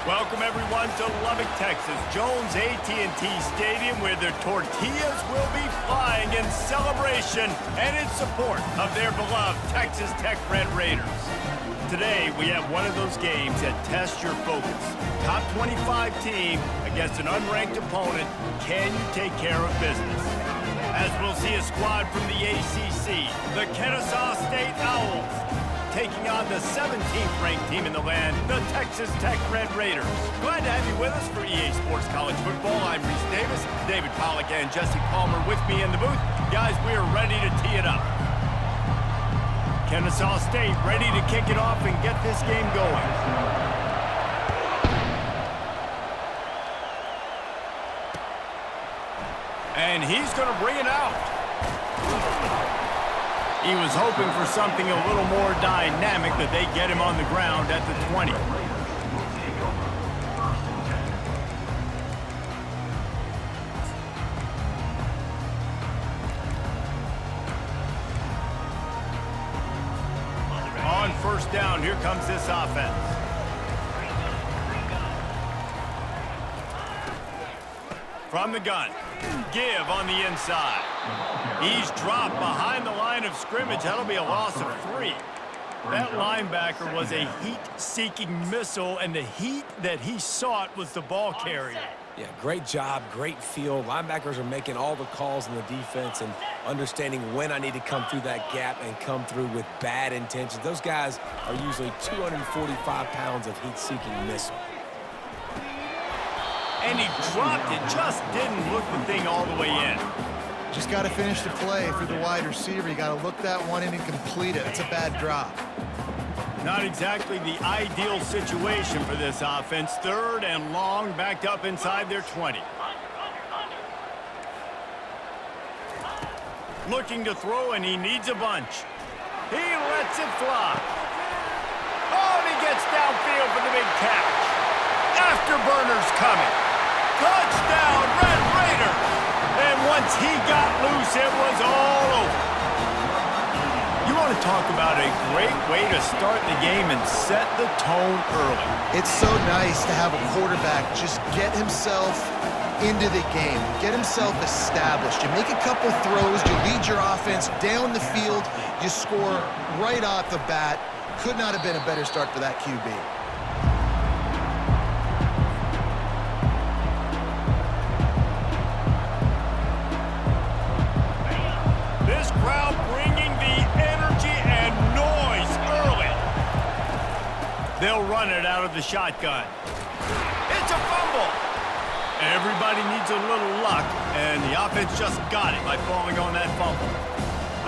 Welcome everyone to Lubbock, Texas, Jones AT&T Stadium, where their tortillas will be flying in celebration and in support of their beloved Texas Tech Red Raiders. Today, we have one of those games that tests your focus. Top 25 team against an unranked opponent. Can you take care of business? As we'll see a squad from the ACC, the Kennesaw State Owls, taking on the 17th ranked team in the land, the Texas Tech Red Raiders. Glad to have you with us for EA Sports College Football. I'm Reese Davis, David Pollack and Jesse Palmer with me in the booth. Guys, we are ready to tee it up. Kennesaw State ready to kick it off and get this game going. And he's going to bring it out. He was hoping for something a little more dynamic, that they get him on the ground at the 20. On first down, here comes this offense. From the gun, give on the inside. He's dropped behind the line of scrimmage. That'll be a loss of 3. That linebacker was a heat-seeking missile, and the heat that he sought was the ball carrier. Yeah, great job, great feel. Linebackers are making all the calls in the defense and understanding when I need to come through that gap and come through with bad intentions. Those guys are usually 245 pounds of heat-seeking missile. And he dropped it, just didn't look the thing all the way in. Just got to finish the play for the wide receiver. You got to look that one in and complete it. It's a bad drop. Not exactly the ideal situation for this offense. 3rd and long, backed up inside their 20. Looking to throw, and he needs a bunch. He lets it fly. Oh, and he gets downfield for the big catch. Afterburners coming. Touchdown, Red Raiders! And once he got loose, it was all over. You want to talk about a great way to start the game and set the tone early. It's so nice to have a quarterback just get himself into the game, get himself established. You make a couple throws, you lead your offense down the field, you score right off the bat. Could not have been a better start for that QB. They'll run it out of the shotgun. It's a fumble. Everybody needs a little luck, and the offense just got it by falling on that fumble.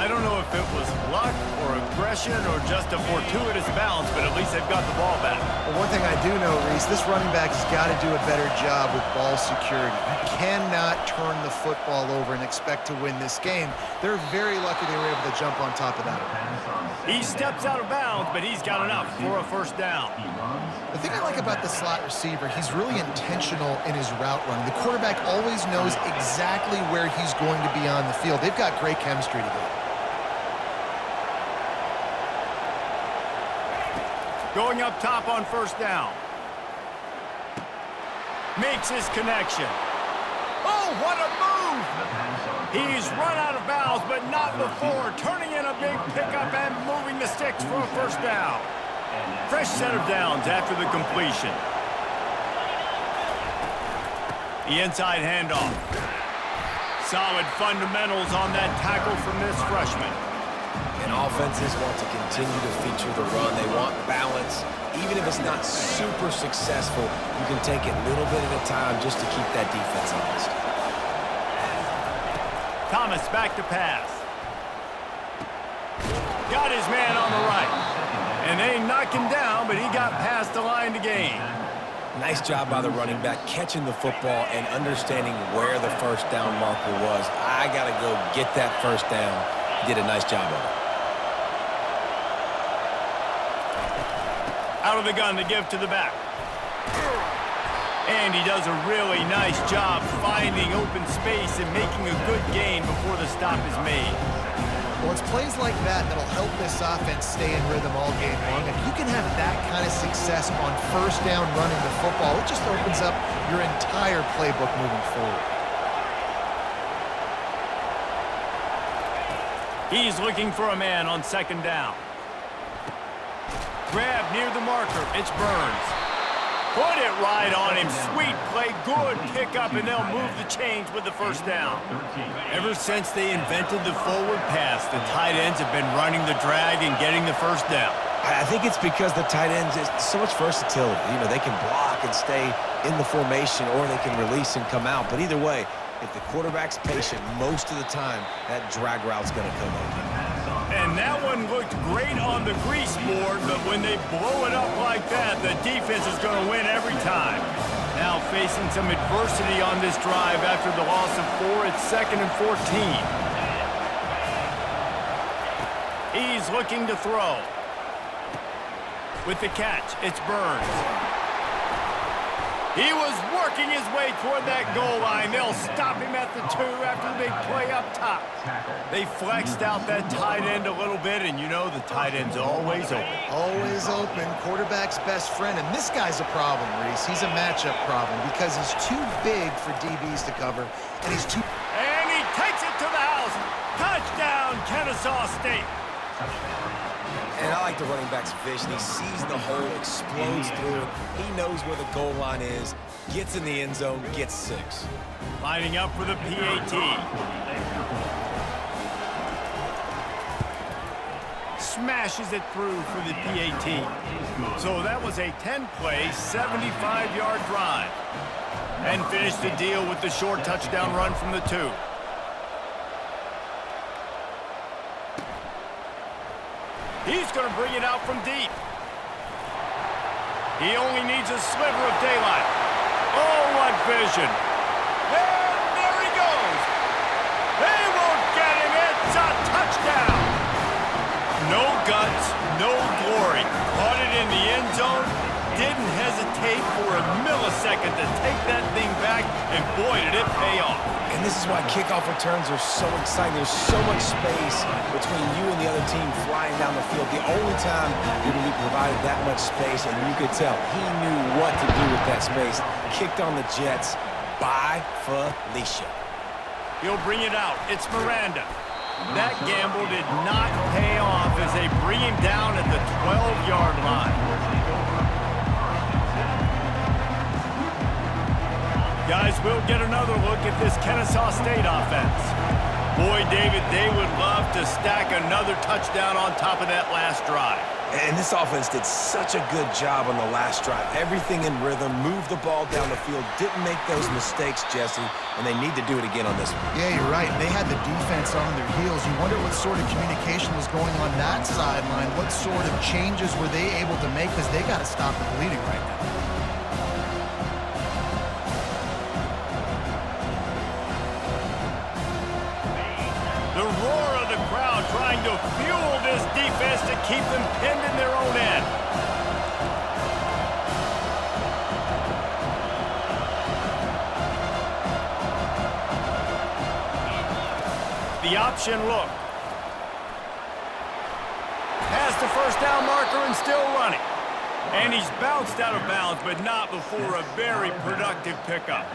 I don't know if it was luck or aggression or just a fortuitous bounce, but at least they've got the ball back. Well, one thing I do know, Reese, this running back has got to do a better job with ball security. You cannot turn the football over and expect to win this game. They're very lucky they were able to jump on top of that. He steps out of bounds, but he's got enough for a first down. The thing I like about the slot receiver, he's really intentional in his route running. The quarterback always knows exactly where he's going to be on the field. They've got great chemistry together. Going up top on first down. Makes his connection. Oh, what a move! He's run out of bounds, but not before. Turning in a big pickup and moving the sticks for a first down. Fresh set of downs after the completion. The inside handoff. Solid fundamentals on that tackle from this freshman. And offenses want to continue to feature the run. They want balance. Even if it's not super successful, you can take it little bit at a time just to keep that defense honest. Thomas back to pass. Got his man on the right. And they knocked him down, but he got past the line to gain. Nice job by the running back catching the football and understanding where the first down marker was. I got to go get that first down. He did a nice job of it. Out of the gun to give to the back. And he does a really nice job finding open space and making a good gain before the stop is made. Well, it's plays like that that'll help this offense stay in rhythm all game long. If you can have that kind of success on first down running the football, it just opens up your entire playbook moving forward. He's looking for a man on second down. Grab near the marker. It's Burns. Put it right on him. Sweet play. Good pickup, and they'll move the chains with the first down. Ever since they invented the forward pass, the tight ends have been running the drag and getting the first down. I think it's because the tight ends is so much versatility. You know, they can block and stay in the formation, or they can release and come out. But either way, if the quarterback's patient, most of the time, that drag route's going to come open. And that one looked great on the grease board, but when they blow it up like that, the defense is going to win every time. Now facing some adversity on this drive after the loss of 4, it's 2nd and 14. He's looking to throw. With the catch, it's Burns. He was working his way toward that goal line. They'll stop him at the 2 after the big play up top. They flexed out that tight end a little bit, and you know the tight end's always open. Always open. Quarterback's best friend. And this guy's a problem, Reese. He's a matchup problem because he's too big for DBs to cover, and he's too... And he takes it to the house. Touchdown, Kennesaw State. And I like the running back's vision. He sees the hole, explodes through it. He knows where the goal line is, gets in the end zone, gets 6. Lining up for the PAT. Smashes it through for the PAT. So that was a 10-play, 75-yard drive. And finished the deal with the short touchdown run from the 2. He's going to bring it out from deep. He only needs a sliver of daylight. Oh, what vision. And there he goes. They won't get him. It's a touchdown. No guts, no glory. Caught it in the end zone. Didn't hesitate for a millisecond to take that thing back, and boy, did it pay off. And this is why kickoff returns are so exciting. There's so much space between you and the other team flying down the field. The only time you're going to be provided that much space, and you could tell he knew what to do with that space. Kicked on the Jets by Felicia. He'll bring it out. It's Miranda. That gamble did not pay off as they bring him down at the 12-yard line. Guys, we'll get another look at this Kennesaw State offense. Boy, David, they would love to stack another touchdown on top of that last drive. And this offense did such a good job on the last drive. Everything in rhythm, moved the ball down the field, didn't make those mistakes, Jesse, and they need to do it again on this one. Yeah, you're right. They had the defense on their heels. You wonder what sort of communication was going on that sideline. What sort of changes were they able to make, because they got to stop the bleeding right now. The roar of the crowd trying to fuel this defense to keep them pinned in their own end. The option look. Past the first down marker and still running. And he's bounced out of bounds, but not before a very productive pickup.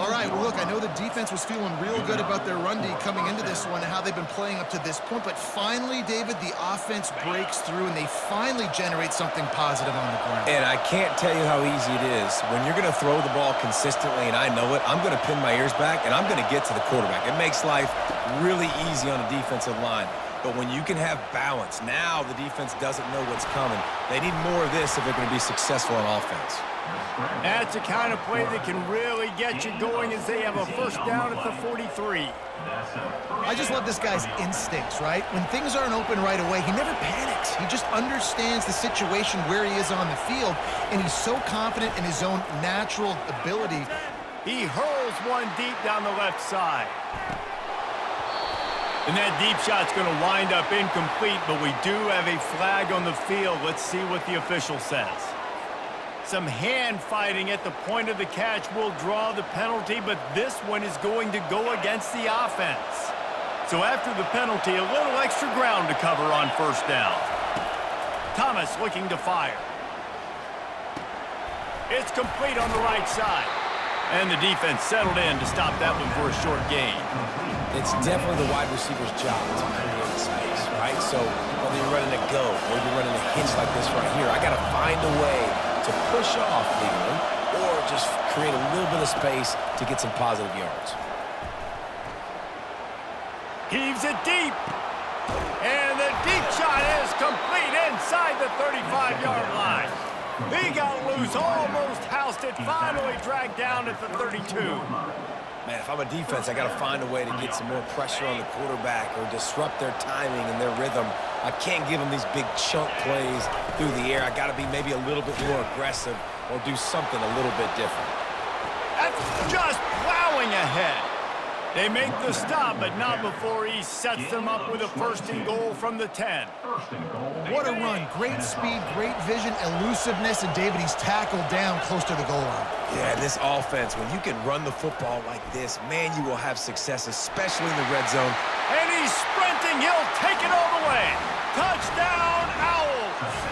All right, well, look, I know the defense was feeling real good about their run D coming into this one and how they've been playing up to this point, but finally, David, the offense breaks through and they finally generate something positive on the ground. And I can't tell you how easy it is. When you're going to throw the ball consistently, and I know it, I'm going to pin my ears back, and I'm going to get to the quarterback. It makes life really easy on a defensive line. But when you can have balance, now the defense doesn't know what's coming. They need more of this if they're going to be successful on offense. That's the kind of play that can really get you going as they have a first down at the 43. I just love this guy's instincts, right? When things aren't open right away, he never panics. He just understands the situation where he is on the field, and he's so confident in his own natural ability. He hurls one deep down the left side. And that deep shot's going to wind up incomplete, but we do have a flag on the field. Let's see what the official says. Some hand fighting at the point of the catch will draw the penalty, but this one is going to go against the offense. So after the penalty, a little extra ground to cover on first down. Thomas looking to fire. It's complete on the right side. And the defense settled in to stop that one for a short gain. It's definitely the wide receiver's job to create space, right? So whether you're running a go or you're running a hitch like this right here, I got to find a way to push off legally or just create a little bit of space to get some positive yards. Heaves it deep. And the deep shot is complete inside the 35-yard line. He got loose, almost housed it, finally dragged down at the 32. Man, if I'm a defense, I got to find a way to get some more pressure on the quarterback or disrupt their timing and their rhythm. I can't give them these big chunk plays through the air. I got to be maybe a little bit more aggressive or do something a little bit different. That's just plowing ahead. They make the stop, but not before he sets them up with a first and goal from the 10. What a run. Great speed, great vision, elusiveness, and David, he's tackled down close to the goal line. Yeah, this offense, when you can run the football like this, man, you will have success, especially in the red zone. And he's sprinting. He'll take it all the way. Touchdown, Owls!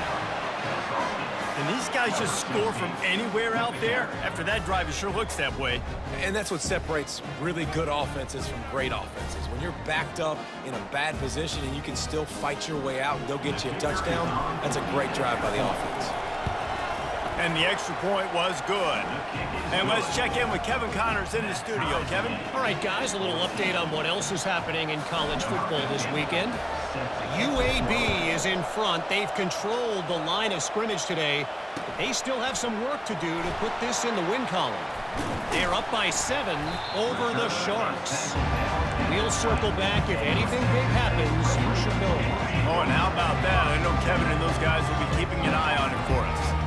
And these guys just score from anywhere out there. After that drive, it sure looks that way. And that's what separates really good offenses from great offenses. When you're backed up in a bad position and you can still fight your way out and go get you a touchdown, that's a great drive by the offense. And the extra point was good. And let's check in with Kevin Connors in the studio. Kevin? All right, guys, a little update on what else is happening in college football this weekend. UAB is in front. They've controlled the line of scrimmage today, but they still have some work to do to put this in the win column. They're up by 7 over the Sharks. We'll circle back. If anything big happens, you should know. Oh, and how about that? I know Kevin and those guys will be keeping an eye on it for us.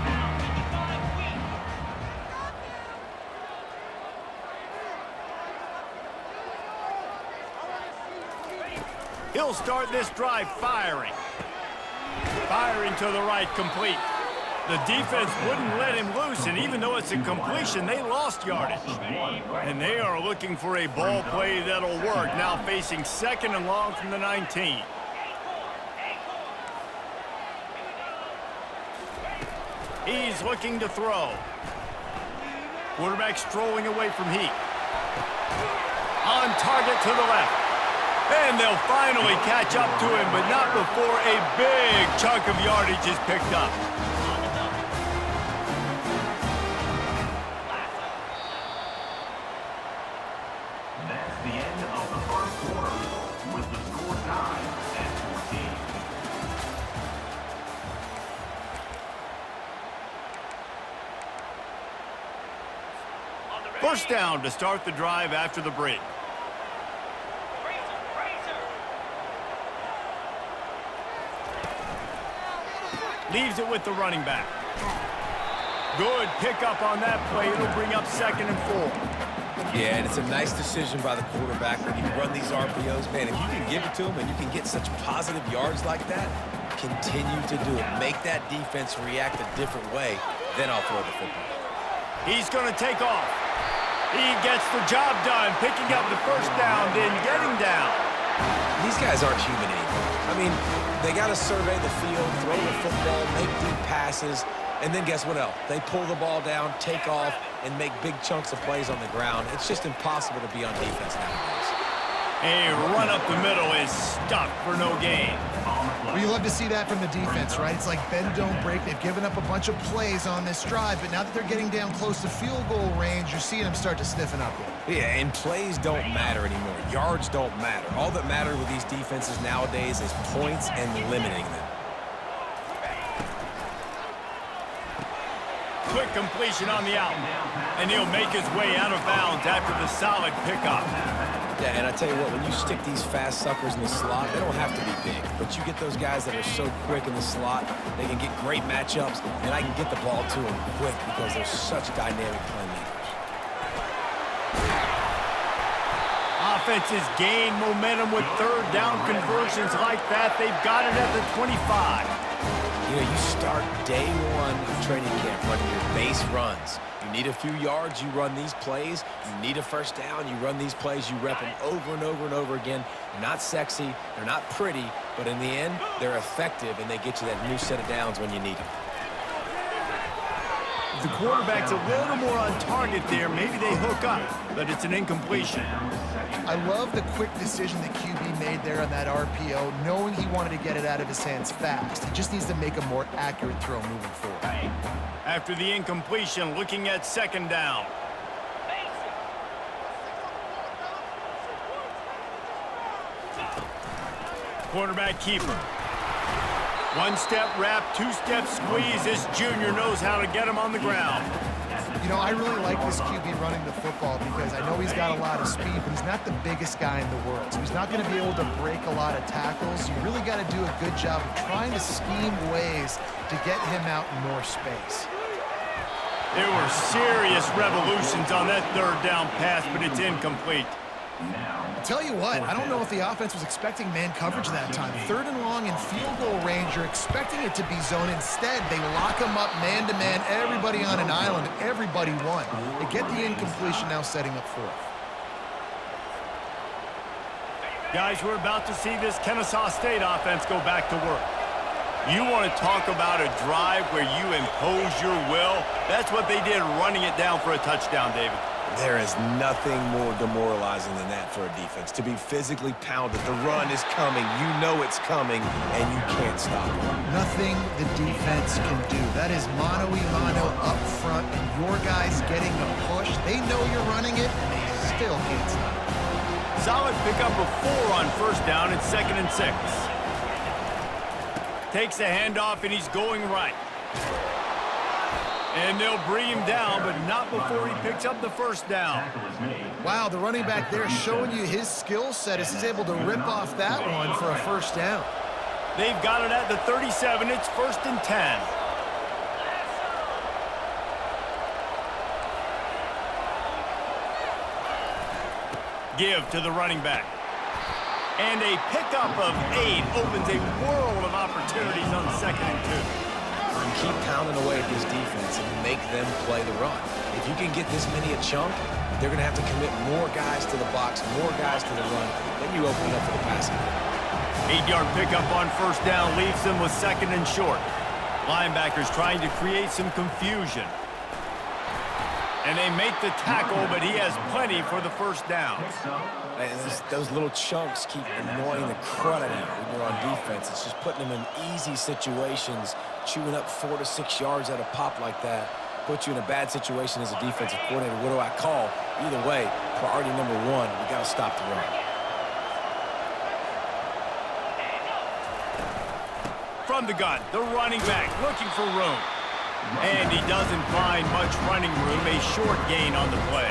He'll start this drive firing. Firing to the right, complete. The defense wouldn't let him loose, and even though it's a completion, they lost yardage. And they are looking for a ball play that'll work, now facing 2nd and long from the 19. He's looking to throw. Quarterback strolling away from Heat. On target to the left. And they'll finally catch up to him, but not before a big chunk of yardage is picked up. That's the end of the first quarter, with the score tied at 14. First down to start the drive after the break. Leaves it with the running back. Good pickup on that play. It'll bring up 2nd and 4. Yeah, and it's a nice decision by the quarterback when you run these RPOs. Man, if you can give it to him and you can get such positive yards like that, continue to do it. Make that defense react a different way, then I'll throw the football. He's going to take off. He gets the job done, picking up the first down, then getting down. These guys aren't human anymore. I mean, they got to survey the field, throw the football, make deep passes, and then guess what else? They pull the ball down, take off, and make big chunks of plays on the ground. It's just impossible to be on defense nowadays. A run up the middle is stuck for no gain. Well, you love to see that from the defense, right? It's like bend, don't break. They've given up a bunch of plays on this drive, but now that they're getting down close to field goal range, you're seeing them start to stiffen up here. Yeah, and plays don't matter anymore. Yards don't matter. All that matters with these defenses nowadays is points and limiting them. Quick completion on the out, and he'll make his way out of bounds after the solid pickup. Yeah, and I tell you what, when you stick these fast suckers in the slot, they don't have to be big. But you get those guys that are so quick in the slot, they can get great matchups, and I can get the ball to them quick because they're such dynamic playmakers. Offenses gain momentum with 3rd down conversions like that. They've got it at the 25. You know, you start day one of training camp running your base runs. You need a few yards, you run these plays. You need a first down, you run these plays. You rep them over and over and over again. They're not sexy, they're not pretty, but in the end, they're effective, and they get you that new set of downs when you need them. If the quarterback's a little more on target there, maybe they hook up, but it's an incompletion. I love the quick decision the QB made there on that RPO, knowing he wanted to get it out of his hands fast. He just needs to make a more accurate throw moving forward. After the incompletion, looking at second down. Quarterback keeper. One-step wrap, two-step squeeze. This junior knows how to get him on the ground. You know, I really like this QB running the football because I know he's got a lot of speed, but he's not the biggest guy in the world. So he's not going to be able to break a lot of tackles. You really got to do a good job of trying to scheme ways to get him out in more space. There were serious revolutions on that third down pass, but it's incomplete. Tell you what, I don't know if the offense was expecting man coverage that time. Third and long in field goal range, you're expecting it to be zone. Instead, they lock him up man-to-man, everybody on an island, everybody won. They get the incompletion, now setting up fourth. Guys, we're about to see this Kennesaw State offense go back to work. You want to talk about a drive where you impose your will? That's what they did, running it down for a touchdown, David. There is nothing more demoralizing than that for a defense. To be physically pounded, the run is coming, you know it's coming, and you can't stop it. Nothing the defense can do. That is mano-a-mano up front, and your guys getting the push. They know you're running it, and they still can't stop it. Solid pickup of 4 on first down and 2nd and 6. Takes the handoff, and he's going right. And they'll bring him down, but not before he picks up the first down. Wow, the running back there showing you his skill set as he's able to rip off that one for a first down. They've got it at the 37. It's 1st and 10. Give to the running back. And a pickup of 8 opens a world of opportunities on 2nd and 2. Keep pounding away at this defense and make them play the run. If you can get this many a chunk, they're going to have to commit more guys to the box, more guys to the run. Then you open it up for the passing game. 8-yard pickup on first down leaves them with 2nd and short. Linebackers trying to create some confusion. And they make the tackle, but he has plenty for the first down. And those little chunks keep annoying the crud out of you when you're on defense. It's just putting them in easy situations, chewing up 4 to 6 yards at a pop like that. Put you in a bad situation as a defensive coordinator. What do I call? Either way, priority number 1, we got to stop the run. From the gun, the running back looking for room. And he doesn't find much running room, a short gain on the play.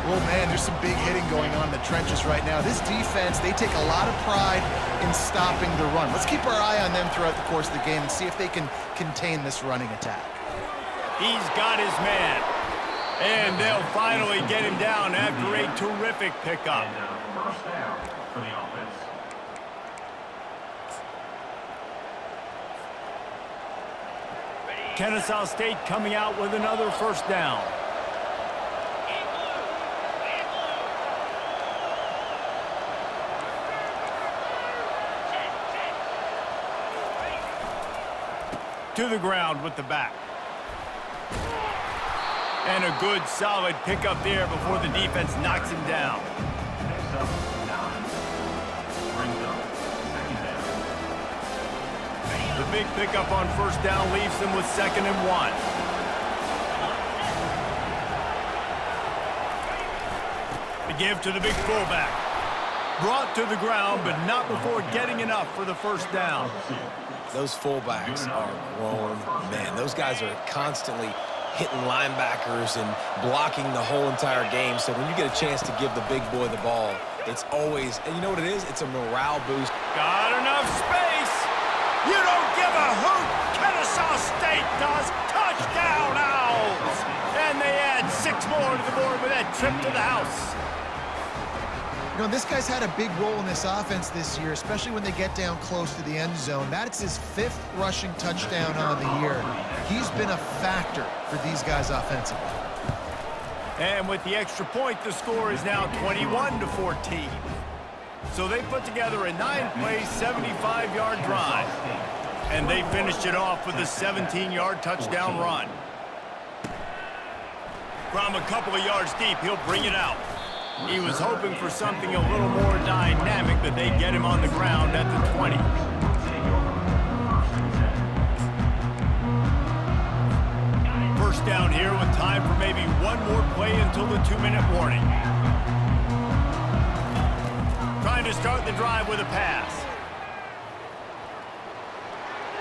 Well, man, there's some big hitting going on in the trenches right now. This defense, they take a lot of pride in stopping the run. Let's keep our eye on them throughout the course of the game and see if they can contain this running attack. He's got his man. And they'll finally get him down after a terrific pickup. First down for the offense. Kennesaw State coming out with another first down. To the ground with the back. And a good solid pickup there before the defense knocks him down. Next up, 9. Brings up 2nd down. The big pickup on first down leaves them with 2nd and 1. The give to the big fullback. Brought to the ground, but not before getting enough for the first down. Those fullbacks are grown men. Those guys are constantly hitting linebackers and blocking the whole entire game. So when you get a chance to give the big boy the ball, it's always, and you know what it is? It's a morale boost. Got enough space. You don't give a hoot. Kennesaw State does. Touchdown, Owls. And they add 6 more to the board with that trip to the house. You know, this guy's had a big role in this offense this year, especially when they get down close to the end zone. That's his 5th rushing touchdown on the year. He's been a factor for these guys offensively. And with the extra point, the score is now 21-14. So they put together a 9-play, 75-yard drive. And they finished it off with a 17-yard touchdown run. From a couple of yards deep, he'll bring it out. He was hoping for something a little more dynamic, but they get him on the ground at the 20. First down here with time for maybe one more play until the 2-minute warning. Trying to start the drive with a pass.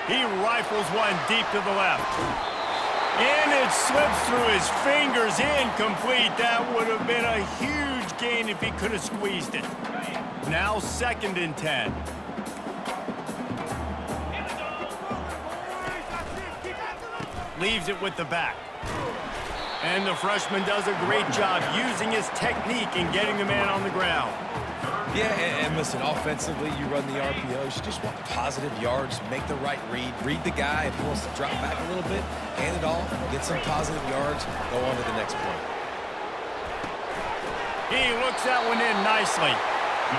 He rifles one deep to the left. And it slips through his fingers, incomplete. That would have been a huge gain if he could have squeezed it. Now 2nd and 10. Leaves it with the back. And the freshman does a great job using his technique and getting the man on the ground. Yeah, and listen, offensively, you run the RPOs. You just want positive yards, make the right read. Read the guy. If he wants to drop back a little bit, hand it off, get some positive yards, go on to the next play. He looks that one in nicely.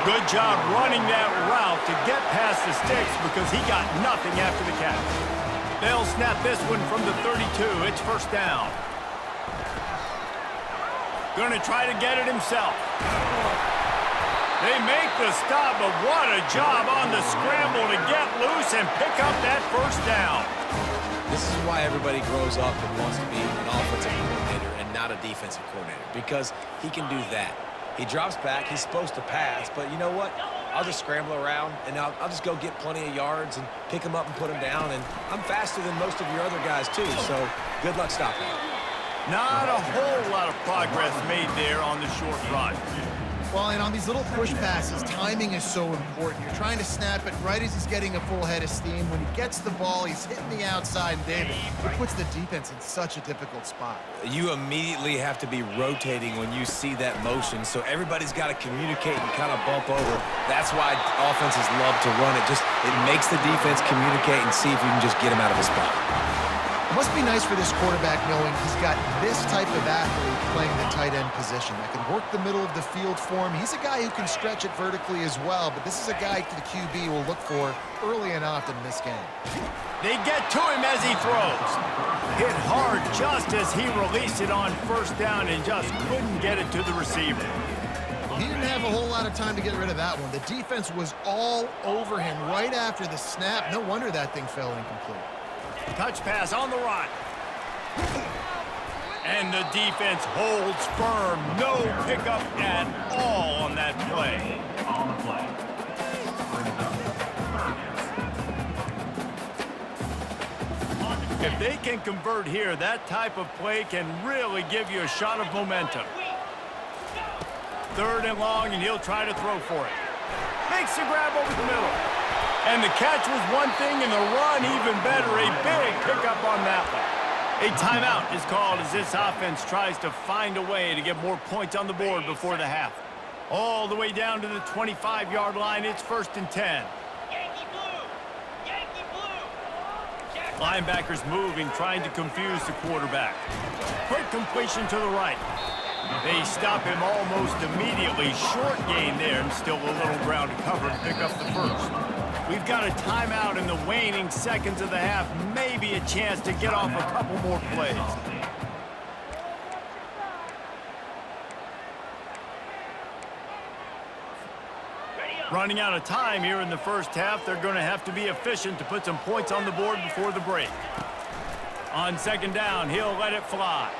Good job running that route to get past the sticks because he got nothing after the catch. They'll snap this one from the 32. It's first down. Going to try to get it himself. They make the stop, but what a job on the scramble to get loose and pick up that first down. This is why everybody grows up and wants to be an offensive coordinator and not a defensive coordinator, because he can do that. He drops back. He's supposed to pass, but you know what? I'll just scramble around, and I'll just go get plenty of yards and pick him up and put him down, and I'm faster than most of your other guys, too, so good luck stopping him. Not a whole lot of progress made there on the short run. Well, and on these little push passes, timing is so important. You're trying to snap it right as he's getting a full head of steam. When he gets the ball, he's hitting the outside, and David, it puts the defense in such a difficult spot. You immediately have to be rotating when you see that motion, so everybody's got to communicate and kind of bump over. That's why offenses love to run it. It makes the defense communicate and see if you can just get him out of his spot. It must be nice for this quarterback knowing he's got this type of athlete playing the tight end position that can work the middle of the field for him. He's a guy who can stretch it vertically as well, but this is a guy the QB will look for early and often in this game. They get to him as he throws. Hit hard just as he released it on first down and just couldn't get it to the receiver. He didn't have a whole lot of time to get rid of that one. The defense was all over him right after the snap. No wonder that thing fell incomplete. Touch pass on the run. And the defense holds firm. No pickup at all on that play. On the play. If they can convert here, that type of play can really give you a shot of momentum. 3rd and long, and he'll try to throw for it. Makes the grab over the middle. And the catch was one thing, and the run even better. A big pickup on that one. A timeout is called as this offense tries to find a way to get more points on the board before the half. All the way down to the 25-yard line. It's 1st and 10. Linebackers moving, trying to confuse the quarterback. Quick completion to the right. They stop him almost immediately. Short gain there, and still a little ground to cover to pick up the first. We've got a timeout in the waning seconds of the half. Maybe a chance to get off a couple more plays. Running out of time here in the first half. They're going to have to be efficient to put some points on the board before the break. On 2nd down, he'll let it fly.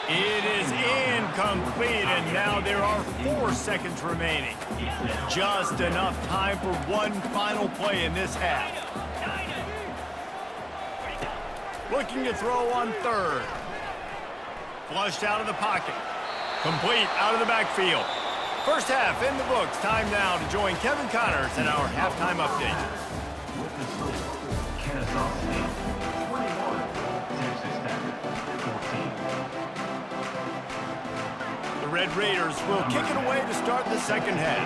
It is incomplete, and now there are 4 seconds remaining. Just enough time for one final play in this half. Looking to throw on 3rd. Flushed out of the pocket. Complete out of the backfield. First half in the books. Time now to join Kevin Connors in our halftime update. With the score, Kennesaw State 21, Texas Tech 14. The Red Raiders will kick it away to start the second half.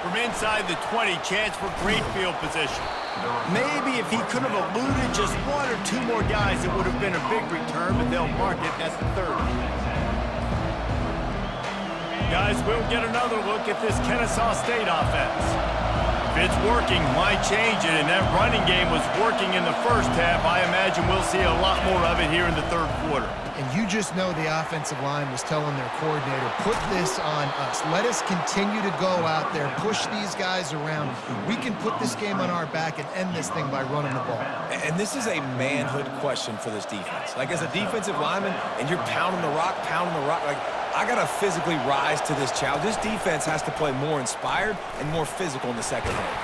From inside the 20, chance for great field position. Maybe if he could have eluded just one or two more guys, it would have been a big return, but they'll mark it as the 30. Guys, we'll get another look at this Kennesaw State offense. If it's working, why change it? And that running game was working in the first half. I imagine we'll see a lot more of it here in the third quarter. And you just know the offensive line was telling their coordinator, put this on us. Let us continue to go out there, push these guys around. We can put this game on our back and end this thing by running the ball. And this is a manhood question for this defense. Like, as a defensive lineman, and you're pounding the rock, like, I got to physically rise to this challenge. This defense has to play more inspired and more physical in the second half.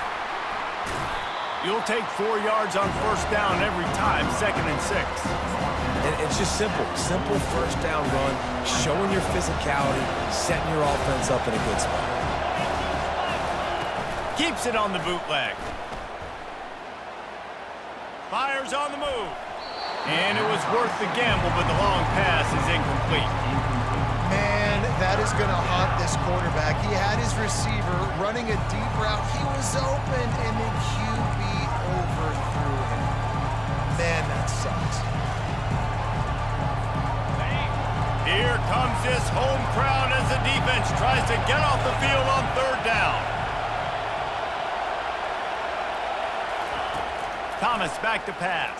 You'll take 4 yards on first down every time, 2nd and 6. And it's just simple first down run, showing your physicality, setting your offense up in a good spot. Keeps it on the bootleg. Fires on the move. And it was worth the gamble, but the long pass is incomplete. Man, that is going to haunt this quarterback. He had his receiver running a deep route. He was open, and the QB overthrew him. Man, that sucks. Here comes this home crowd as the defense tries to get off the field on third down. Thomas back to pass.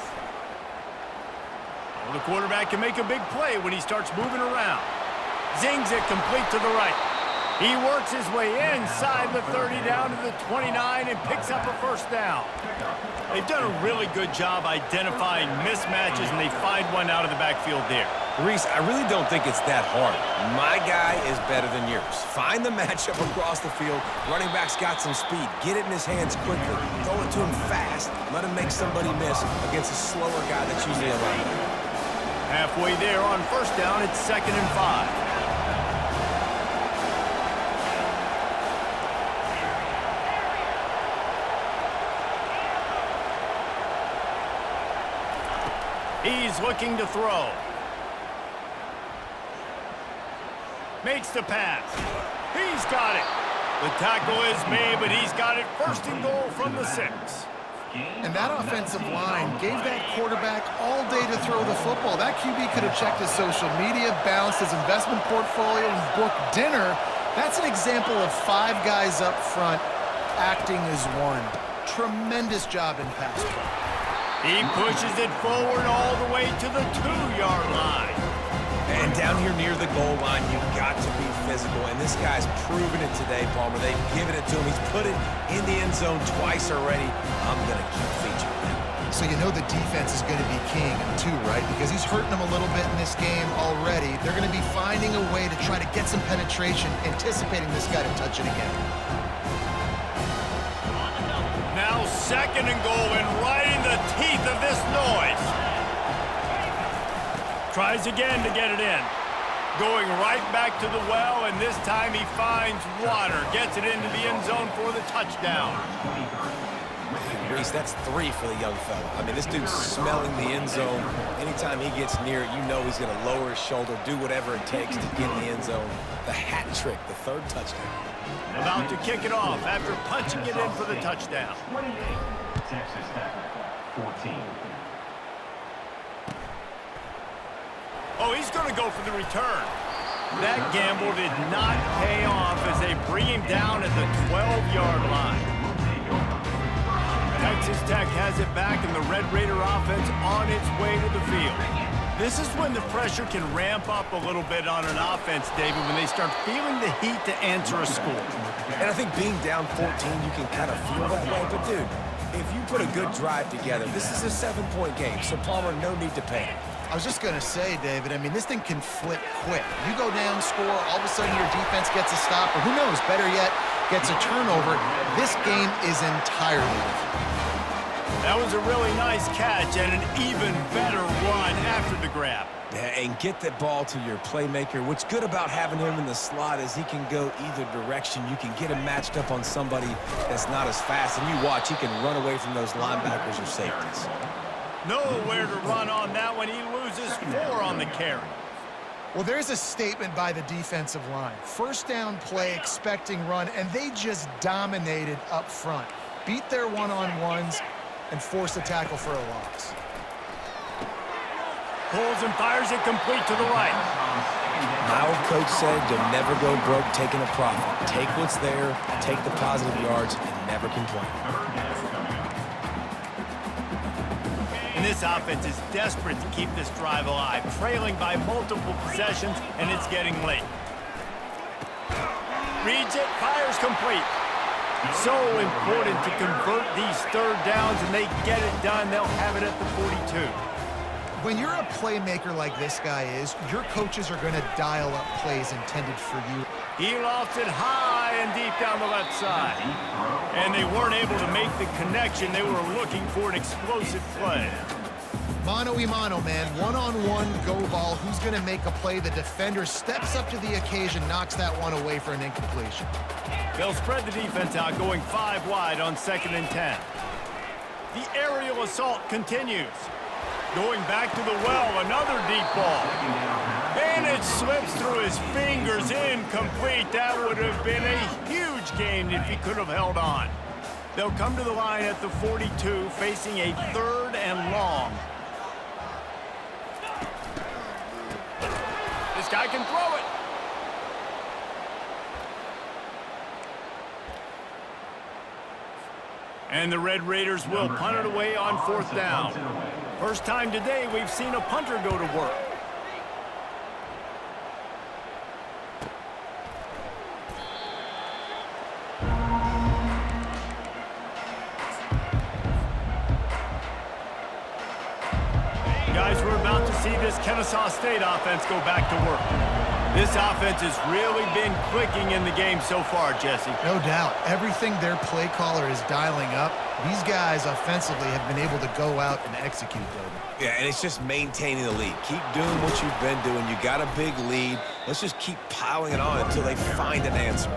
Oh, the quarterback can make a big play when he starts moving around. Zings it complete to the right. He works his way inside the 30 down to the 29 and picks up a first down. They've done a really good job identifying mismatches, and they find one out of the backfield there. Reese, I really don't think it's that hard. My guy is better than yours. Find the matchup across the field. Running back's got some speed. Get it in his hands quickly. Throw it to him fast. Let him make somebody miss against a slower guy that's usually around him. Halfway there on first down, it's 2nd and 5. He's looking to throw. Makes the pass. He's got it. The tackle is made, but he's got it 1st and goal from the 6. And that offensive line gave that quarterback all day to throw the football. That QB could have checked his social media, balanced his investment portfolio, and booked dinner. That's an example of 5 guys up front acting as one. Tremendous job in pass play. He pushes it forward all the way to the 2-yard line. And down here near the goal line, you've got to be physical. And this guy's proven it today, Palmer. They've given it to him. He's put it in the end zone twice already. I'm going to keep featuring him. So you know the defense is going to be keying him too, right? Because he's hurting them a little bit in this game already. They're going to be finding a way to try to get some penetration, anticipating this guy to touch it again. Now 2nd and goal, and right in the teeth of this noise. Tries again to get it in. Going right back to the well, and this time he finds water. Gets it into the end zone for the touchdown. Reese, that's 3 for the young fella. I mean, this dude's smelling the end zone. Anytime he gets near it, you know he's going to lower his shoulder, do whatever it takes to get in the end zone. The hat trick, the 3rd touchdown. About to kick it off after punching it in for the touchdown. 28, Texas Tech, 14. Oh, he's going to go for the return. That gamble did not pay off as they bring him down at the 12-yard line. Texas Tech has it back, and the Red Raider offense on its way to the field. This is when the pressure can ramp up a little bit on an offense, David, when they start feeling the heat to answer a score. And I think being down 14, you can kind of feel that way. But, dude, if you put a good drive together, this is a 7-point game, so Palmer, no need to panic. I was just going to say, David, I mean, this thing can flip quick. You go down, score, all of a sudden your defense gets a stop, or who knows, better yet, gets a turnover. This game is entirely different. That was a really nice catch and an even better run after the grab. Yeah, and get the ball to your playmaker. What's good about having him in the slot is he can go either direction. You can get him matched up on somebody that's not as fast, and you watch, he can run away from those linebackers or safeties. Nowhere to run on that one. He loses 4 on the carry. Well, there's a statement by the defensive line. First down play, expecting run, and they just dominated up front. Beat their one-on-ones and forced a tackle for a loss. Pulls and fires it complete to the right. My old coach said you'll never go broke taking a profit. Take what's there, take the positive yards, and never complain. And this offense is desperate to keep this drive alive, trailing by multiple possessions, and it's getting late. Reads it, fires complete. So important to convert these third downs, and they get it done. They'll have it at the 42. When you're a playmaker like this guy is, your coaches are going to dial up plays intended for you. He lofts it high and deep down the left side. And they weren't able to make the connection. They were looking for an explosive play. Mano-y-mano, man. One-on-one go ball. Who's going to make a play? The defender steps up to the occasion, knocks that one away for an incompletion. They'll spread the defense out, going 5 wide on 2nd and 10. The aerial assault continues. Going back to the well, another deep ball. And it slips through his fingers, incomplete. That would have been a huge gain if he could have held on. They'll come to the line at the 42, facing a 3rd and long. This guy can throw it. And the Red Raiders will punt it away on 4th down. First time today we've seen a punter go to work. Guys, we're about to see this Kennesaw State offense go back to work. This offense has really been clicking in the game so far, Jesse. No doubt. Everything their play caller is dialing up, these guys offensively have been able to go out and execute, David. Yeah, and it's just maintaining the lead. Keep doing what you've been doing. You got a big lead. Let's just keep piling it on until they find an answer.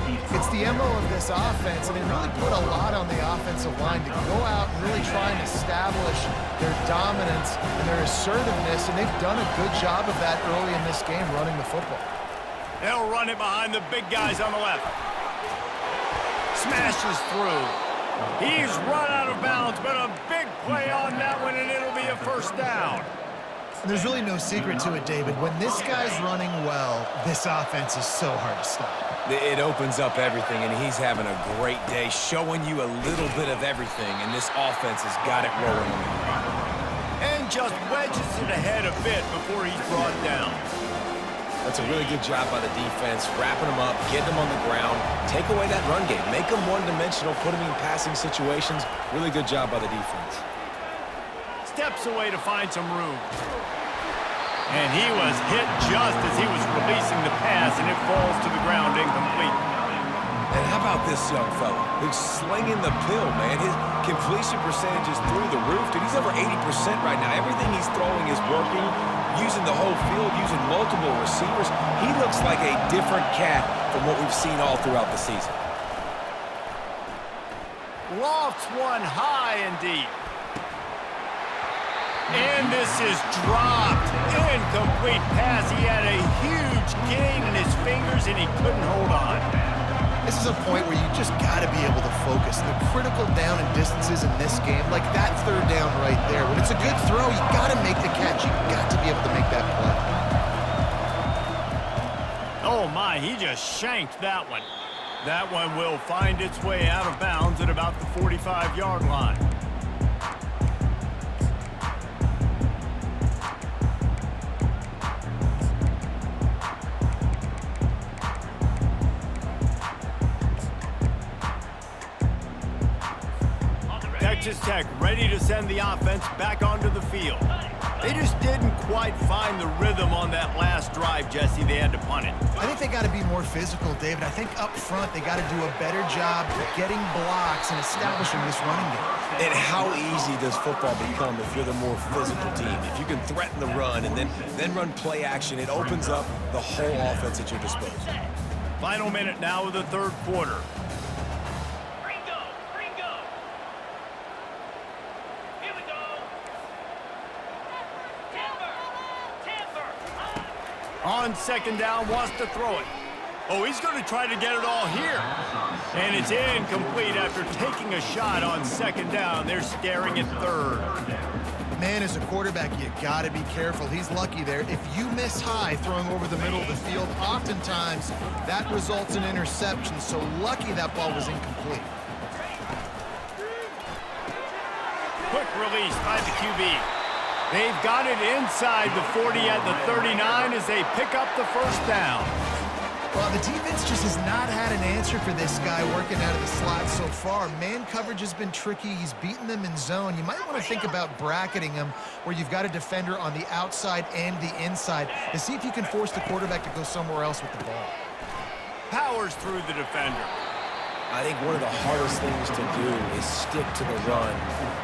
It's the MO of this offense, and they really put a lot on the offensive line to go out and really try and establish their dominance and their assertiveness, and they've done a good job of that early in this game, running the football. They'll run it behind the big guys on the left. Smashes through. He's run out of bounds, but a big play on that one, and it'll be a 1st down. And there's really no secret to it, David. When this guy's running well, this offense is so hard to stop. It opens up everything, and he's having a great day, showing you a little bit of everything, and this offense has got it rolling on the ground. And just wedges it ahead a bit before he's brought down. That's a really good job by the defense, wrapping them up, getting them on the ground, take away that run game, make them one-dimensional, put them in passing situations. Really good job by the defense. Steps away to find some room. And he was hit just as he was releasing the pass, and it falls to the ground incomplete. And how about this young fella who's slinging the pill, man? His completion percentage is through the roof. Dude, he's over 80% right now. Everything he's throwing is working, using the whole field, using multiple receivers. He looks like a different cat from what we've seen all throughout the season. Lofts one high and deep. And this is dropped. Incomplete pass. He had a huge gain in his fingers, and he couldn't hold on. This is a point where you just got to be able to focus. The critical down and distances in this game, like that 3rd down right there. When it's a good throw, you got to make the catch. You got to be able to make that play. Oh, my, he just shanked that one. That one will find its way out of bounds at about the 45-yard line. Texas Tech ready to send the offense back onto the field. They just didn't quite find the rhythm on that last drive, Jesse. They had to punt it. I think they got to be more physical, David. I think up front they got to do a better job getting blocks and establishing this running game. And how easy does football become if you're the more physical team? If you can threaten the run and then run play action, it opens up the whole offense at your disposal. Final minute now of the 3rd quarter. On second down, wants to throw it. Oh, he's going to try to get it all here. And it's incomplete after taking a shot on second down. They're staring at third. Man, as a quarterback, you got to be careful. He's lucky there. If you miss high throwing over the middle of the field, oftentimes that results in interception. So lucky that ball was incomplete. Quick release by the QB. They've got it inside the 40 at the 39 as they pick up the first down. Well, the defense just has not had an answer for this guy working out of the slot so far. Man coverage has been tricky. He's beaten them in zone. You might want to think about bracketing him where you've got a defender on the outside and the inside to see if you can force the quarterback to go somewhere else with the ball. Powers through the defender. I think one of the hardest things to do is stick to the run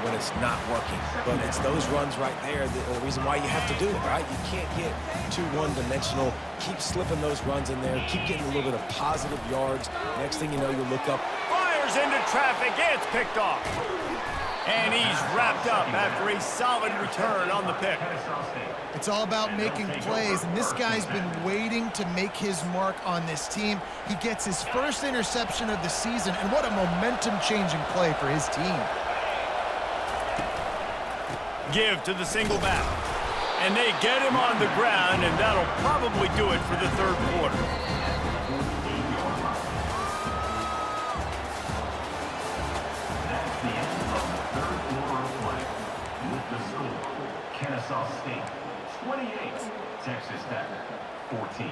when it's not working. But it's those runs right there the reason why you have to do it, right? You can't get too one-dimensional. Keep slipping those runs in there. Keep getting a little bit of positive yards. Next thing you know, you look up. Fires into traffic. It's picked off. And he's wrapped up after a solid return on the pick. It's all about making plays, and this guy's been waiting to make his mark on this team. He gets his first interception of the season, and what a momentum-changing play for his team. Give to the single back. And they get him on the ground, and that'll probably do it for the third quarter. That's the end of the third quarter of play. With the score, Kennesaw State 28, Texas Tech 14.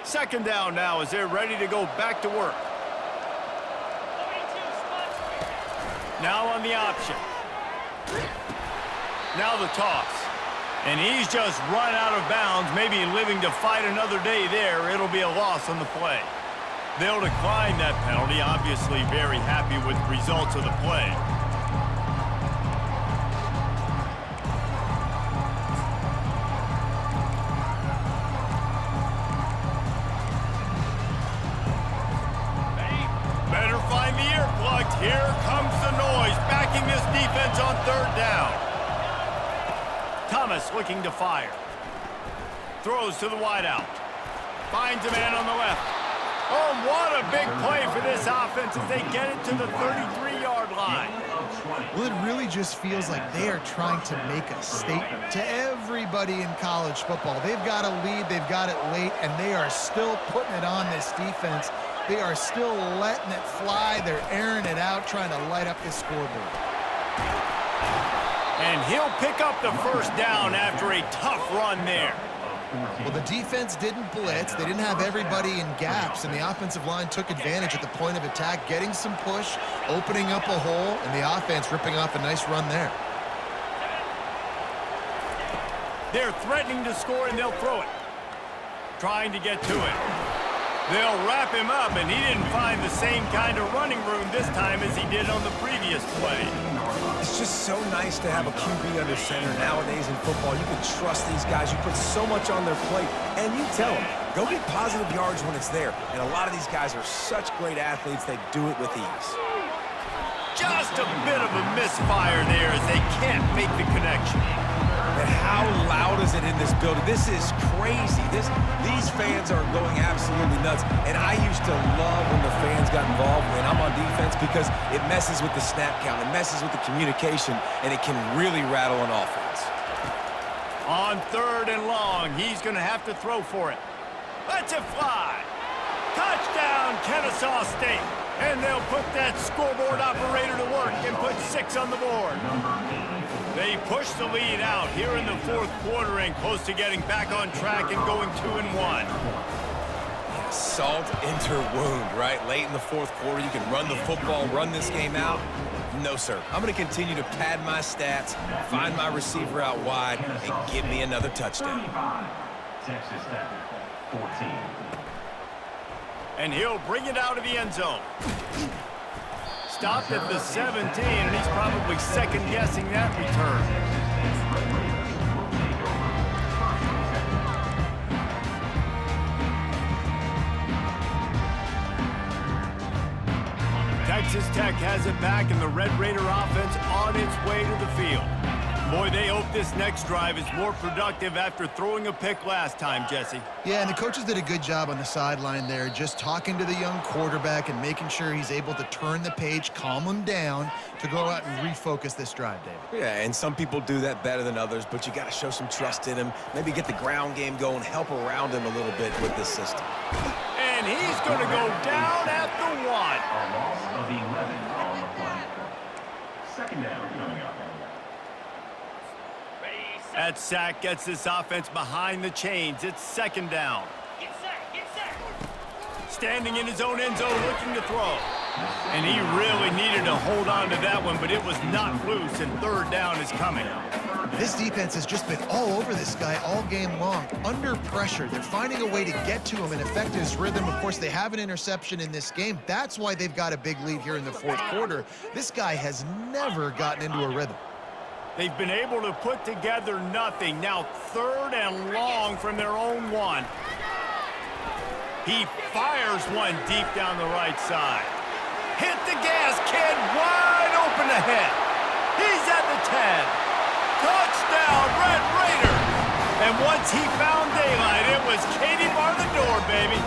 Second down now as they're ready to go back to work. Now on the option. Now the toss. And he's just run out of bounds, maybe living to fight another day there. It'll be a loss on the play. They'll decline that penalty, obviously very happy with the results of the play. Better find the earplugs. Here comes the noise, backing this defense on third down. Thomas looking to fire. Throws to the wideout. Finds a man on the left. Oh, what a big play for this offense as they get it to the 33-yard line. Well, it really just feels like they are trying to make a statement to everybody in college football. They've got a lead, they've got it late, and they are still putting it on this defense. They are still letting it fly. They're airing it out, trying to light up this scoreboard. And he'll pick up the first down after a tough run there. Well, the defense didn't blitz. They didn't have everybody in gaps, and the offensive line took advantage at the point of attack, getting some push, opening up a hole, and the offense ripping off a nice run there. They're threatening to score, and they'll throw it. Trying to get to it. They'll wrap him up, and he didn't find the same kind of running room this time as he did on the previous play. It's just so nice to have a QB under center nowadays in football. You can trust these guys. You put so much on their plate, and you tell them, go get positive yards when it's there. And a lot of these guys are such great athletes, they do it with ease. Just a bit of a misfire there as they can't make the connection. And how loud is it in this building? This is crazy. These fans are going absolutely nuts. And I used to love when the fans got involved when I'm on defense because it messes with the snap count. It messes with the communication, and it can really rattle an offense. On third and long, he's going to have to throw for it. Let's it fly. Touchdown, Kennesaw State. And they'll put that scoreboard operator to work and put 6 on the board. They push the lead out here in the fourth quarter and close to getting back on track and going 2-1. Salt into wound, right? Late in the fourth quarter, you can run the football, run this game out. No, sir. I'm going to continue to pad my stats, find my receiver out wide, and give me another touchdown. 35, Texas Tech 14. And he'll bring it out of the end zone. Stopped at the 17, and he's probably second-guessing that return. Texas Texas Tech has it back, and the Red Raider offense on its way to the field. Boy, they hope this next drive is more productive after throwing a pick last time, Jesse. Yeah, and the coaches did a good job on the sideline there, just talking to the young quarterback and making sure he's able to turn the page, calm him down to go out and refocus this drive, David. Yeah, and some people do that better than others, but you got to show some trust in him, maybe get the ground game going, help around him a little bit with this system. And he's going to go down at the 1. A loss of 11 on the play. Second down coming up. That sack gets this offense behind the chains. It's second down. Standing in his own end zone looking to throw. And he really needed to hold on to that one, but it was not loose, and third down is coming. This defense has just been all over this guy all game long. Under pressure, they're finding a way to get to him and affect his rhythm. Of course, they have an interception in this game. That's why they've got a big lead here in the fourth quarter. This guy has never gotten into a rhythm. They've been able to put together nothing. Now third and long from their own 1. He fires one deep down the right side. Hit the gas, kid, wide open ahead. He's at the 10. Touchdown, Red Raiders. And once he found daylight, it was Katie bar the door, baby.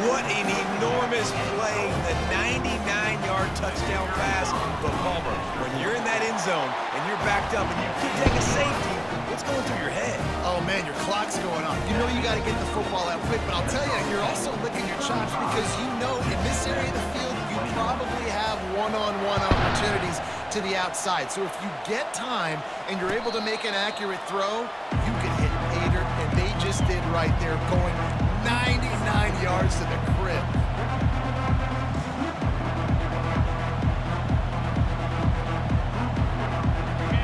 What an enormous play, the 99-yard touchdown pass. But Palmer, when you're in that end zone and you're backed up and you can take a safety, what's going through your head? Oh, man, your clock's going off. You know you got to get the football out quick, but I'll tell you, you're also licking your chops because you know in this area of the field, you probably have one-on-one opportunities to the outside. So if you get time and you're able to make an accurate throw, you can hit Pater, and they just did right there, going 99 yards to the crib.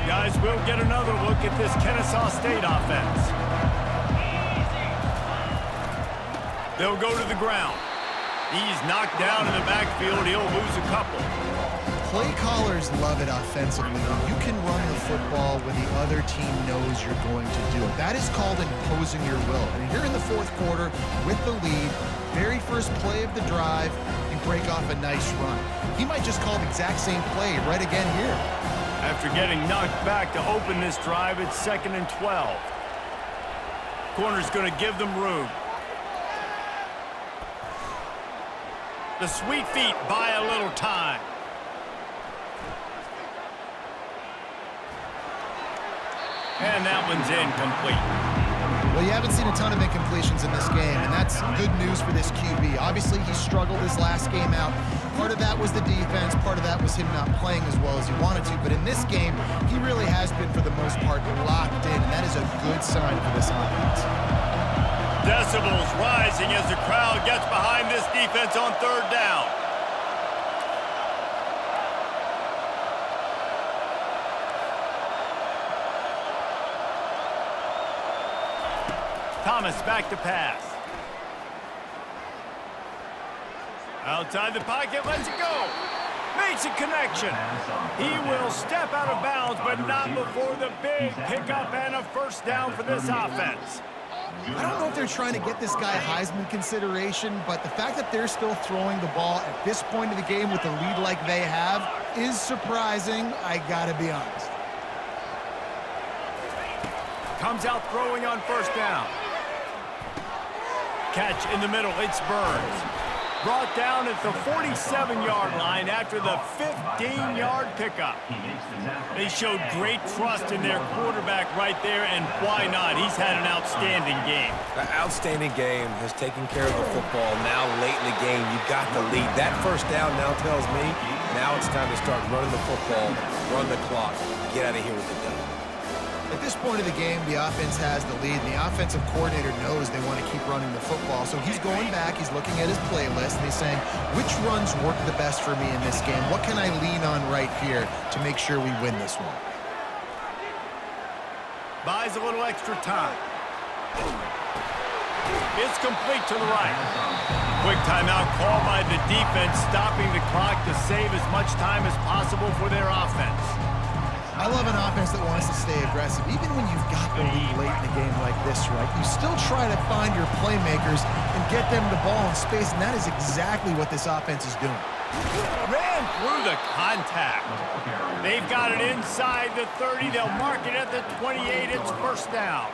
Guys, we'll get another look at this Kennesaw State offense. They'll go to the ground. He's knocked down in the backfield. He'll lose a couple. Play callers love it offensively. You can run the football when the other team knows you're going to do it. That is called imposing your will. And here in the fourth quarter with the lead, very first play of the drive, you break off a nice run. He might just call the exact same play right again here. After getting knocked back to open this drive, it's 2nd and 12. Corner's going to give them room. The sweet feet buy a little time. And that one's incomplete. Well, you haven't seen a ton of incompletions in this game, and that's good news for this QB. Obviously, he struggled his last game out. Part of that was the defense. Part of that was him not playing as well as he wanted to. But in this game, he really has been, for the most part, locked in, and that is a good sign for this offense. Decibels rising as the crowd gets behind this defense on third down. Thomas back to pass. Outside the pocket, lets it go. Makes a connection. He will step out of bounds, but not before the big pickup and a first down for this offense. I don't know if they're trying to get this guy Heisman consideration, but the fact that they're still throwing the ball at this point of the game with a lead like they have is surprising, I gotta be honest. Comes out throwing on first down. Catch in the middle, it's Burns. Brought down at the 47-yard line after the 15-yard pickup. They showed great trust in their quarterback right there, and why not? He's had an outstanding game. An outstanding game, has taken care of the football. Now late in the game, you got the lead. That first down now tells me now it's time to start running the football, run the clock, get out of here with the dub. At this point of the game, the offense has the lead, and the offensive coordinator knows they want to keep running the football. So he's going back, he's looking at his playlist, and he's saying, which runs work the best for me in this game? What can I lean on right here to make sure we win this one? Buys a little extra time. It's complete to the right. Quick timeout call by the defense, stopping the clock to save as much time as possible for their offense. I love an offense that wants to stay aggressive. Even when you've got the lead late in a game like this, right, you still try to find your playmakers and get them the ball in space, and that is exactly what this offense is doing. Ran through the contact. They've got it inside the 30. They'll mark it at the 28. It's first down.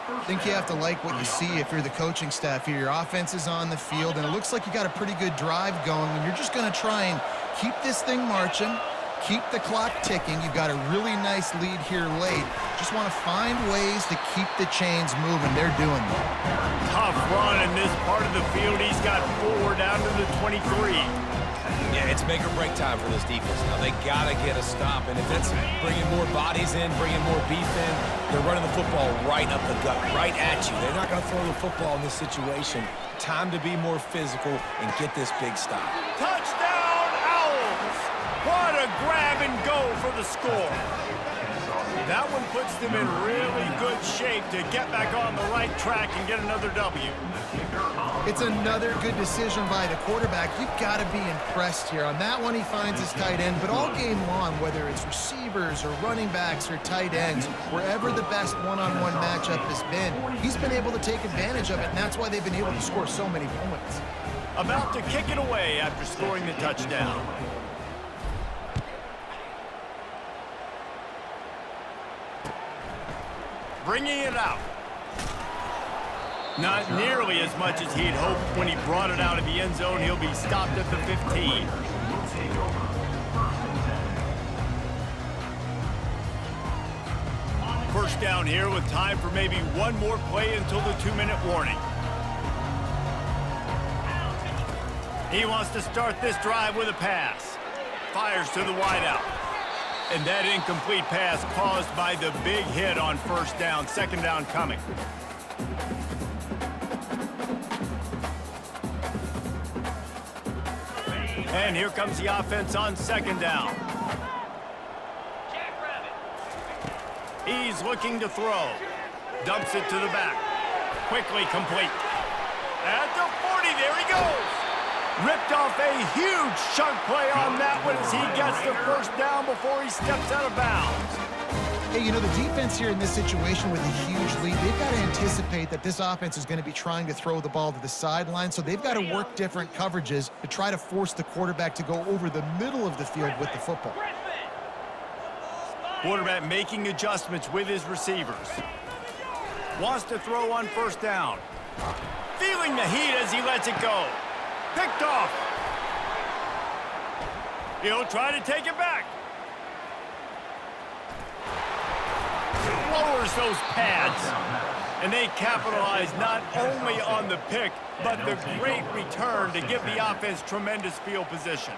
I think you have to like what you see if you're the coaching staff here. Your offense is on the field, and it looks like you got a pretty good drive going, and you're just going to try and keep this thing marching, keep the clock ticking. You've got a really nice lead here late. Just want to find ways to keep the chains moving. They're doing that. Tough run in this part of the field. He's got 4 down to the 23. Yeah, it's make or break time for this defense. Now, they got to get a stop, and if that's bringing more bodies in, bringing more beef in, they're running the football right up the gut, right at you. They're not going to throw the football in this situation. Time to be more physical and get this big stop. Touchdown, Owls! What a grab and go for the score. That one puts them in really good shape to get back on the right track and get another W. It's another good decision by the quarterback. You've got to be impressed here. On that one, he finds his tight end, but all game long, whether it's receivers or running backs or tight ends, wherever the best one-on-one matchup has been, he's been able to take advantage of it, and that's why they've been able to score so many points. About to kick it away after scoring the touchdown. Bringing it out. Not nearly as much as he'd hoped when he brought it out of the end zone. He'll be stopped at the 15. First down here with time for maybe one more play until the 2-minute warning. He wants to start this drive with a pass. Fires to the wideout. And that incomplete pass caused by the big hit on first down. Second down coming. And here comes the offense on second down. He's looking to throw. Dumps it to the back. Quickly complete. At the 40, there he goes. Ripped off a huge chunk play on that one as he gets the first down before he steps out of bounds. Hey, you know, the defense here in this situation with a huge lead, they've got to anticipate that this offense is going to be trying to throw the ball to the sideline, so they've got to work different coverages to try to force the quarterback to go over the middle of the field with the football. Quarterback making adjustments with his receivers. Wants to throw on first down. Feeling the heat as he lets it go. Picked off. He'll try to take it back. Lowers those pads. And they capitalize not only on the pick, but the great return to give the offense tremendous field position.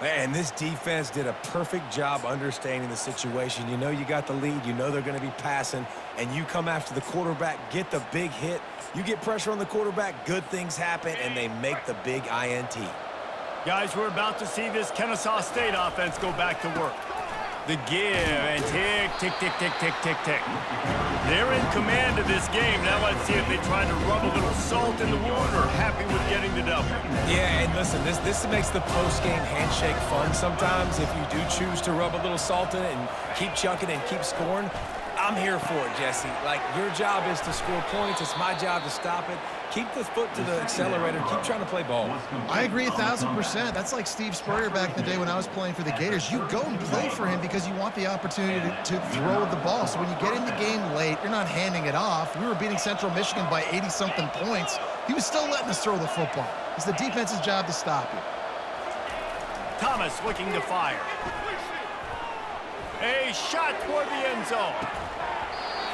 And this defense did a perfect job understanding the situation. You know you got the lead. You know they're going to be passing. And you come after the quarterback, get the big hit. You get pressure on the quarterback, good things happen, and they make the big INT. Guys, we're about to see this Kennesaw State offense go back to work. The give and tick, tick, tick, tick, tick, tick, tick. They're in command of this game. Now let's see if they try to rub a little salt in the wound or happy with getting the double. Yeah, and listen, this makes the post-game handshake fun sometimes. If you do choose to rub a little salt in it and keep chucking and keep scoring, I'm here for it, Jesse. Like, your job is to score points. It's my job to stop it. Keep the foot to the accelerator. Keep trying to play ball. I agree 1,000%. That's like Steve Spurrier back in the day when I was playing for the Gators. You go and play for him because you want the opportunity to throw the ball. So when you get in the game late, you're not handing it off. We were beating Central Michigan by 80-something points. He was still letting us throw the football. It's the defense's job to stop you. Thomas looking to fire. A shot toward the end zone.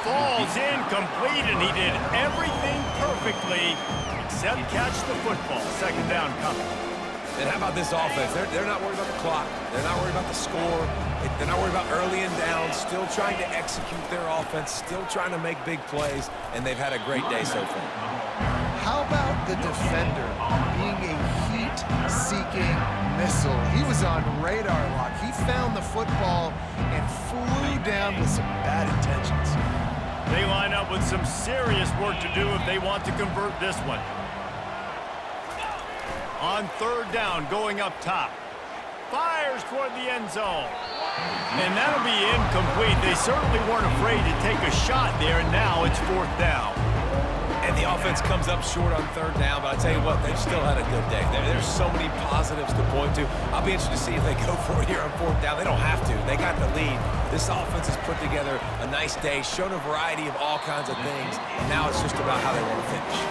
Falls incomplete, and he did everything perfectly except catch the football. Second down coming. And how about this offense? They're not worried about the clock. They're not worried about the score. They're not worried about early and down. Still trying to execute their offense. Still trying to make big plays, and they've had a great day so far. How about the defender being a heat-seeking missile? He was on radar lock. He found the football and flew down with some bad intentions. They line up with some serious work to do if they want to convert this one. On third down, going up top. Fires toward the end zone. And that'll be incomplete. They certainly weren't afraid to take a shot there, and now it's fourth down. And the offense comes up short on third down, but I tell you what, they've still had a good day. There's so many positives to point to. I'll be interested to see if they go for it here on fourth down. They don't have to. They got the lead. This offense has put together a nice day, shown a variety of all kinds of things. Now it's just about how they want to finish.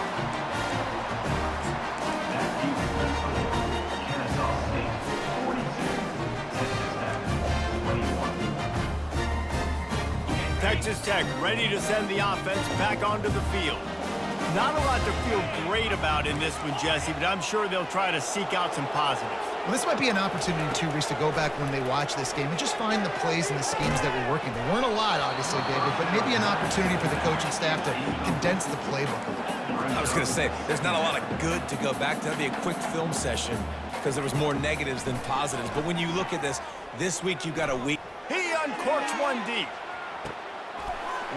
Texas Tech ready to send the offense back onto the field. Not a lot to feel great about in this one, Jesse, but I'm sure they'll try to seek out some positives. Well, this might be an opportunity, too, Reese, to go back when they watch this game and just find the plays and the schemes that were working. There weren't a lot, obviously, David, but maybe an opportunity for the coaching staff to condense the playbook a little. I was going to say, there's not a lot of good to go back to. That'd be a quick film session because there was more negatives than positives. But when you look at this week you've got a week. He uncorks one deep.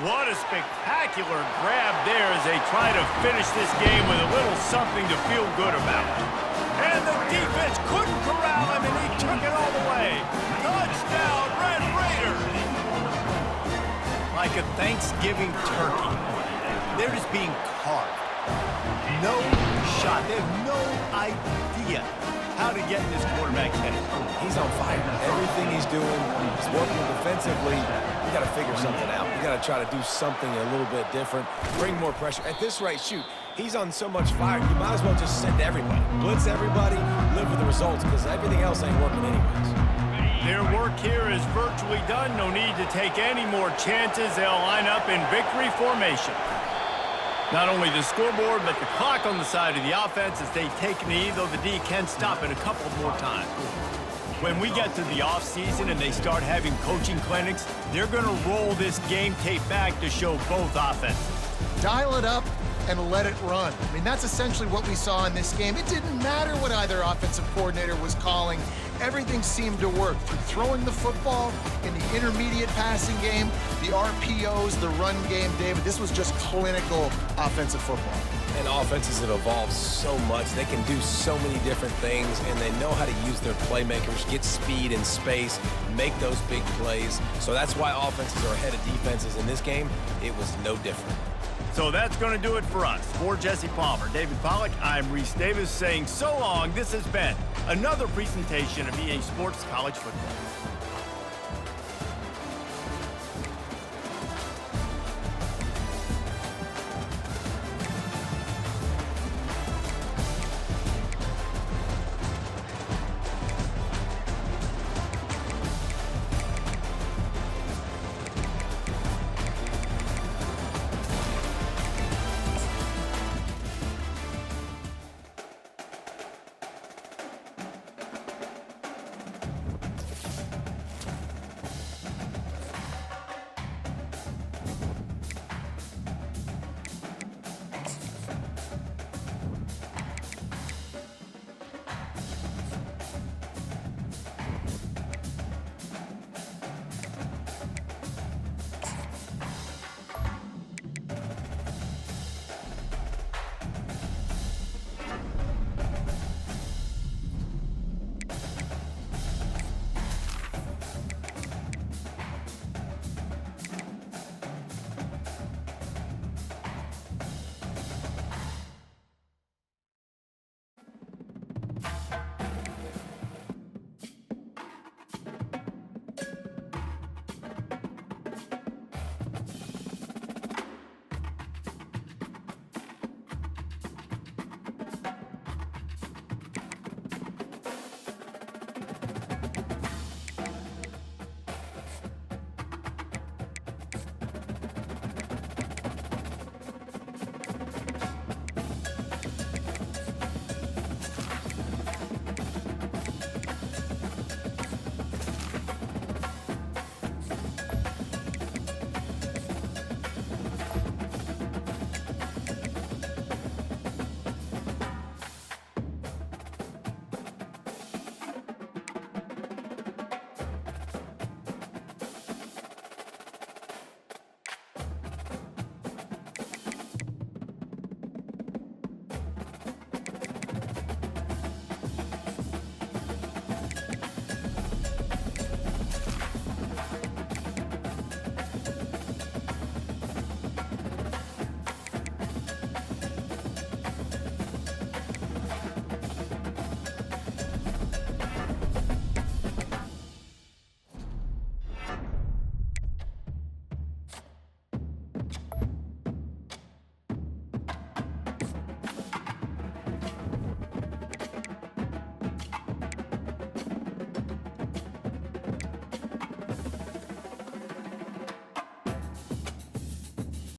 What a spectacular grab there as they try to finish this game with a little something to feel good about. And the defense couldn't corral him, and he took it all the way. Touchdown, Red Raiders! Like a Thanksgiving turkey, they're just being carved. No shot. They have no idea how to get in this quarterback's head. He's on fire. Everything he's doing, he's working defensively. We got to figure something out. We got to try to do something a little bit different, bring more pressure. At this rate, shoot, he's on so much fire, you might as well just send everybody. Blitz everybody, live with the results, because everything else ain't working anyways. Their work here is virtually done. No need to take any more chances. They'll line up in victory formation. Not only the scoreboard, but the clock on the side of the offense as they take a knee, though the D can stop it a couple more times. When we get to the offseason and they start having coaching clinics, they're going to roll this game tape back to show both offenses. Dial it up and let it run. I mean, that's essentially what we saw in this game. It didn't matter what either offensive coordinator was calling. Everything seemed to work. Through throwing the football in the intermediate passing game, the RPOs, the run game, David, this was just clinical offensive football. And offenses have evolved so much. They can do so many different things, and they know how to use their playmakers, get speed and space, make those big plays. So that's why offenses are ahead of defenses. In this game, it was no different. So that's going to do it for us. For Jesse Palmer, David Pollack, I'm Reese Davis saying so long. This has been another presentation of EA Sports College Football.